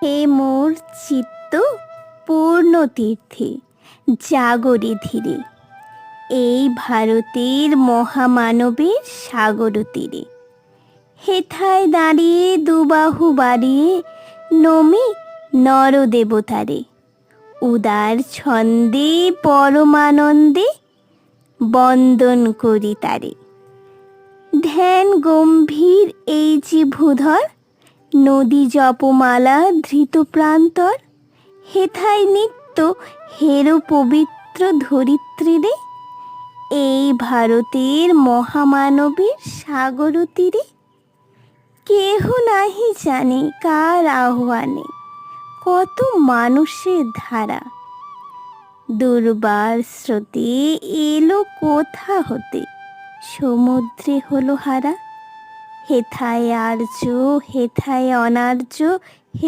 হে মোর চিত্ত পূর্ণ তীর্থে, জাগরে ধীরে, এই ভারতের মহামানবের সাগর তীরে। হেথায় দাঁড়িয়ে দুবাহু বাড়িয়ে নমি নরদেবতারে, উদার ছন্দে পরমানন্দে বন্দন করি তারে। ধ্যান গম্ভীর এই যে ভূধর, নদী জপমালা ধৃত প্রান্তর, হেথায় নিত্য হেরো পবিত্র ধরিত্রীরে, এই ভারতের মহামানবের সাগর তীরে। কেহ নাহি জানে কার আহ্বানে কত মানুষের ধারা, দুর্বার স্রোতে এলো কোথা হতে, সমুদ্রে হলো হারা। হেথায় আর্য হেথায় অনার্য